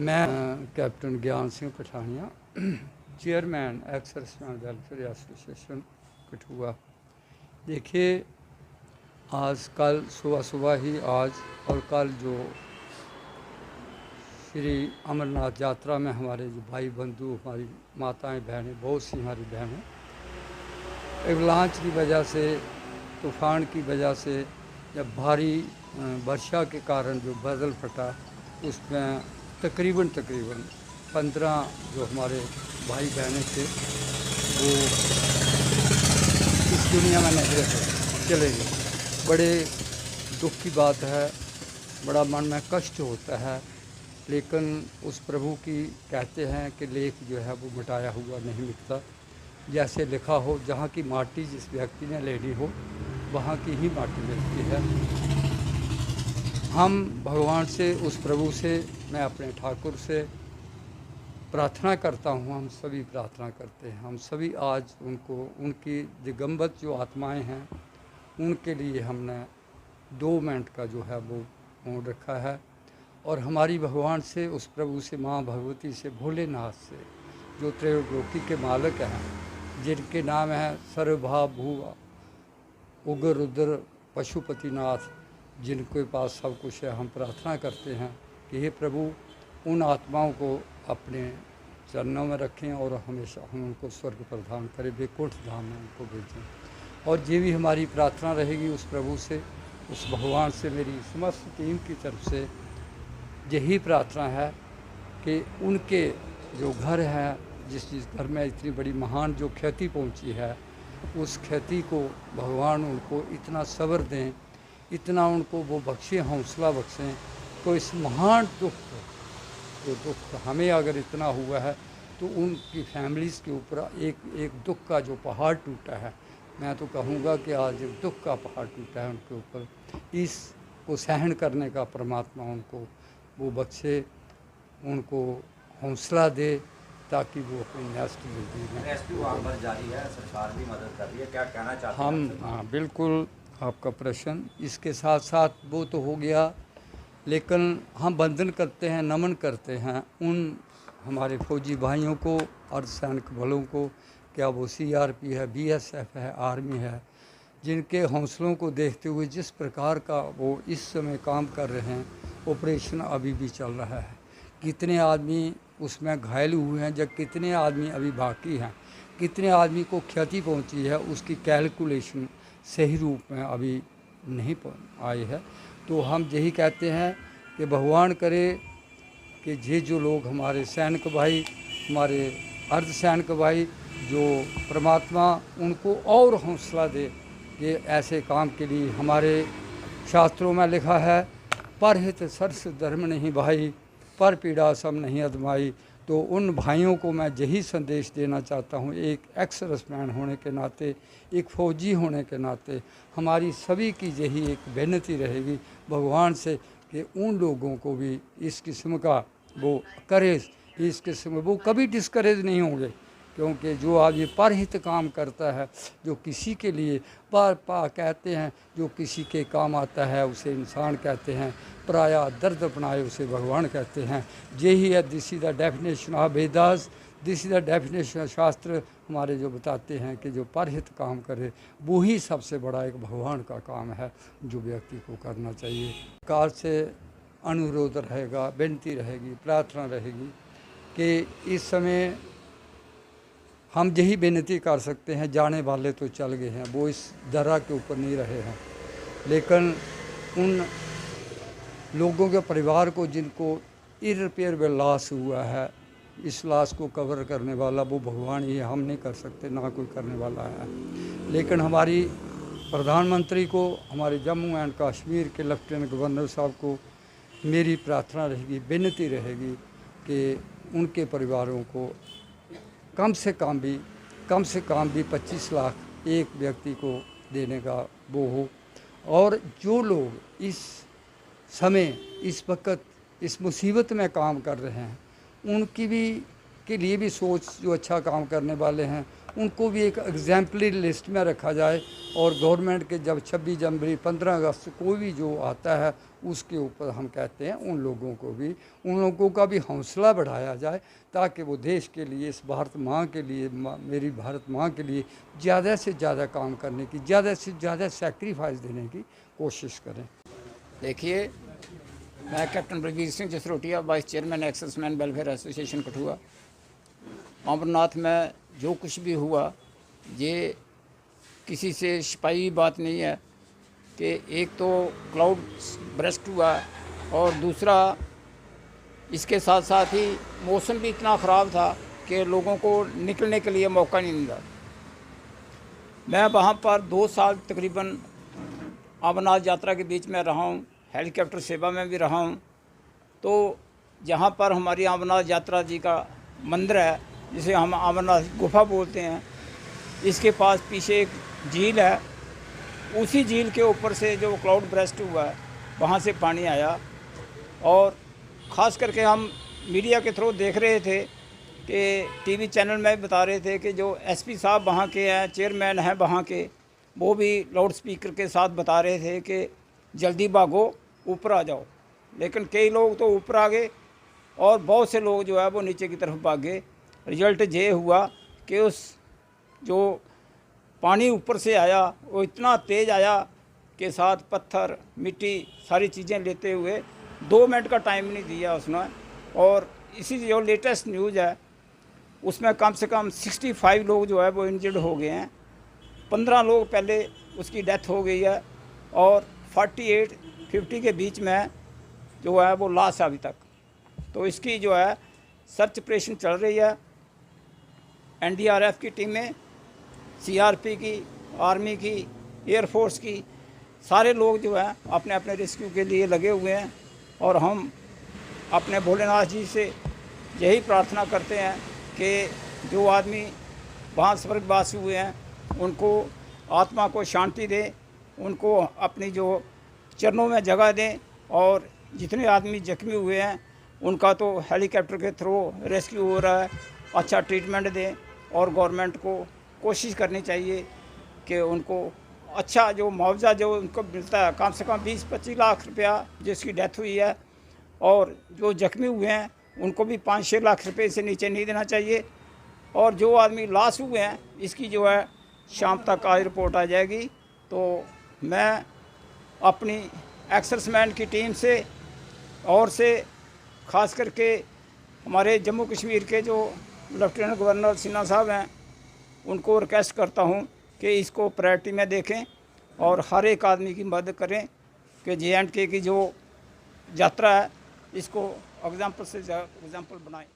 मैं कैप्टन ज्ञान Singh Pathania, chairman ex serviceman welfare association Kathua. देखिए, आज कल सुबह ही आज और कल जो श्री अमरनाथ यात्रा में हमारे जो भाई बंधु, हमारी माताएं बहनें, बहुत सी हमारी बहनें एवलांच की वजह से, तूफ़ान की वजह से, जब भारी वर्षा के कारण जो बादल फटा, उसमें तकरीबन 15 जो हमारे भाई बहनें थे वो इस दुनिया में नहीं रहे, चले गए। बड़े दुख की बात है, बड़ा मन में कष्ट होता है, लेकिन उस प्रभु की कहते हैं कि लेख जो है वो मिटाया हुआ नहीं मिटता। जैसे लिखा हो, जहाँ की माटी जिस व्यक्ति ने लेनी हो वहाँ की ही माटी मिलती है। हम भगवान से, उस प्रभु से, मैं अपने ठाकुर से प्रार्थना करता हूँ, हम सभी प्रार्थना करते हैं। हम सभी आज उनको, उनकी दिगंबत जो आत्माएं हैं, उनके लिए हमने 2 मिनट का जो है वो मौन रखा है। और हमारी भगवान से, उस प्रभु से, माँ भगवती से, भोलेनाथ से, जो त्रैलोकी के मालिक हैं, जिनके नाम हैं सर्वभा भूवा उग्र रुद्र पशुपतिनाथ, जिनके पास सब कुछ है, हम प्रार्थना करते हैं कि हे प्रभु, उन आत्माओं को अपने चरणों में रखें और हमेशा हम उनको स्वर्ग प्रदान करें, वैकुंठ धाम में उनको भेजें। और ये भी हमारी प्रार्थना रहेगी उस प्रभु से, उस भगवान से, मेरी समस्त टीम की तरफ से यही प्रार्थना है कि उनके जो घर है, जिस घर में इतनी बड़ी महान जो क्षति पहुंची है, उस क्षति को भगवान उनको इतना सब्र दें, इतना उनको वो बख्शें, हौसला बख्शें। तो इस महान दुख, जो दुख हमें अगर इतना हुआ है, तो उनकी फैमिलीज़ के ऊपर एक दुख का जो पहाड़ टूटा है, मैं तो कहूँगा कि आज एक दुख का पहाड़ टूटा है उनके ऊपर। इसको सहन करने का परमात्मा उनको वो बख्शे, उनको हौसला दे, ताकि वो अपनी नेक्स्ट ज़िंदगी में। रेस्क्यू आंदोलन जारी है, सरकार भी मदद कर रही है, क्या कहना चाहते हैं? हम हाँ, बिल्कुल आपका प्रश्न, इसके साथ साथ वो तो हो गया, लेकिन हम वंदन करते हैं, नमन करते हैं उन हमारे फौजी भाइयों को, अर्धसैनिक बलों को, क्या वो CRP है, BSF है, आर्मी है, जिनके हौसलों को देखते हुए जिस प्रकार का वो इस समय काम कर रहे हैं। ऑपरेशन अभी भी चल रहा है, कितने आदमी उसमें घायल हुए हैं, जब कितने आदमी अभी बाकी हैं, कितने आदमी को क्षति पहुंची है, उसकी कैलकुलेशन सही रूप में अभी नहीं आई है। तो हम यही कहते हैं कि भगवान करे कि ये जो लोग हमारे सैनिक भाई, हमारे अर्धसैनिक भाई, जो परमात्मा उनको और हौसला दे कि ऐसे काम के लिए। हमारे शास्त्रों में लिखा है, परहित सरस धर्म नहीं भाई, पर पीड़ा सम नहीं अदमाई। तो उन भाइयों को मैं यही संदेश देना चाहता हूँ, एक एक्स सर्विसमैन होने के नाते, एक फ़ौजी होने के नाते, हमारी सभी की यही एक विनती रहेगी भगवान से कि उन लोगों को भी इस किस्म का वो करे, इस किस्म वो कभी डिस्करेज नहीं होंगे, क्योंकि जो आज ये परहित काम करता है, जो किसी के लिए कहते हैं, जो किसी के काम आता है उसे इंसान कहते हैं, पराया दर्द अपनाए उसे भगवान कहते हैं। यही है, this is the definition of Vedas, this is the definition. शास्त्र हमारे जो बताते हैं कि जो परहित काम करे, वो ही सबसे बड़ा एक भगवान का काम है जो व्यक्ति को करना चाहिए। सरकार से अनुरोध रहेगा, विनती रहेगी, प्रार्थना रहेगी कि इस समय हम यही विनती कर सकते हैं, जाने वाले तो चल गए हैं, वो इस दर्रा के ऊपर नहीं रहे हैं, लेकिन उन लोगों के परिवार को जिनको इररिपेयरेबल लॉस हुआ है, इस लॉस को कवर करने वाला वो भगवान ही है, हम नहीं कर सकते, ना कोई करने वाला है। लेकिन हमारी प्रधानमंत्री को, हमारे जम्मू एंड कश्मीर के लेफ्टिनेंट गवर्नर साहब को मेरी प्रार्थना रहेगी, विनती रहेगी कि उनके परिवारों को कम से कम भी 25 लाख एक व्यक्ति को देने का वो हो। और जो लोग इस समय, इस वक्त इस मुसीबत में काम कर रहे हैं, उनकी भी के लिए भी सोच, जो अच्छा काम करने वाले हैं उनको भी एक एग्जाम्पलरी लिस्ट में रखा जाए। और गवर्नमेंट के जब 26 जनवरी 15 अगस्त कोई भी जो आता है उसके ऊपर हम कहते हैं उन लोगों का भी हौसला बढ़ाया जाए, ताकि वो देश के लिए, इस भारत माँ के लिए, मेरी भारत माँ के लिए ज़्यादा से ज़्यादा काम करने की, ज़्यादा से ज़्यादा सेक्रीफाइस देने की कोशिश करें। देखिए, मैं captain Balbir Singh Jasrotia, vice chairman ex-serviceman welfare association Kathua. Amarnath में जो कुछ भी हुआ ये किसी से छिपाई बात नहीं है कि एक तो क्लाउड बरस्ट हुआ और दूसरा इसके साथ साथ ही मौसम भी इतना ख़राब था कि लोगों को निकलने के लिए मौका नहीं मिला। मैं वहाँ पर 2 साल तकरीबन अमरनाथ यात्रा के बीच में रहा हूँ, हेलीकॉप्टर सेवा में भी रहा हूँ। तो जहाँ पर हमारी अमरनाथ यात्रा जी का मंदिर है, जिसे हम अमरनाथ गुफा बोलते हैं, इसके पास पीछे एक झील है। उसी झील के ऊपर से जो क्लाउड बरस्ट हुआ है वहाँ से पानी आया। और ख़ास करके हम मीडिया के थ्रू देख रहे थे कि टीवी चैनल में भी बता रहे थे कि जो एसपी साहब वहाँ के हैं, चेयरमैन हैं वहाँ के, वो भी लाउड स्पीकर के साथ बता रहे थे कि जल्दी भागो, ऊपर आ जाओ। लेकिन कई लोग तो ऊपर आ गए और बहुत से लोग जो है वो नीचे की तरफ भाग गए। रिजल्ट ये हुआ कि उस जो पानी ऊपर से आया वो इतना तेज़ आया कि साथ पत्थर, मिट्टी, सारी चीज़ें लेते हुए 2 मिनट का टाइम नहीं दिया उसने। और इसी जो लेटेस्ट न्यूज़ है उसमें कम से कम 65 लोग जो है वो इंजर्ड हो गए हैं। 15 लोग पहले उसकी डेथ हो गई है और 48-50 के बीच में जो है वो लाश है अभी तक। तो इसकी जो है सर्च ऑपरेशन चल रही है। एनडीआरएफ की टीमें, सीआरपी की, आर्मी की, एयरफोर्स की, सारे लोग जो हैं अपने अपने रेस्क्यू के लिए लगे हुए हैं। और हम अपने भोलेनाथ जी से यही प्रार्थना करते हैं कि जो आदमी वहाँ स्वर्गवासी हुए हैं उनको आत्मा को शांति दें, उनको अपनी जो चरणों में जगह दें। और जितने आदमी जख्मी हुए हैं उनका तो हेलीकॉप्टर के थ्रू रेस्क्यू हो रहा है, अच्छा ट्रीटमेंट दें। और गवर्नमेंट को कोशिश करनी चाहिए कि उनको अच्छा जो मुआवजा जो उनको मिलता है, कम से कम 20-25 लाख रुपया जिसकी डेथ हुई है, और जो जख्मी हुए हैं उनको भी 5-6 लाख रुपए से नीचे नहीं देना चाहिए। और जो आदमी लाश हुए हैं इसकी जो है शाम तक आज रिपोर्ट आ जाएगी। तो मैं अपनी एक्सर्समैन की टीम से और से ख़ास करके हमारे जम्मू कश्मीर के जो लेफ्टिनेंट गवर्नर सिन्हा साहब हैं उनको रिक्वेस्ट करता हूं कि इसको प्रायोरिटी में देखें और हर एक आदमी की मदद करें कि JNK की जो यात्रा है इसको एग्जाम्पल से एग्जाम्पल बनाएं।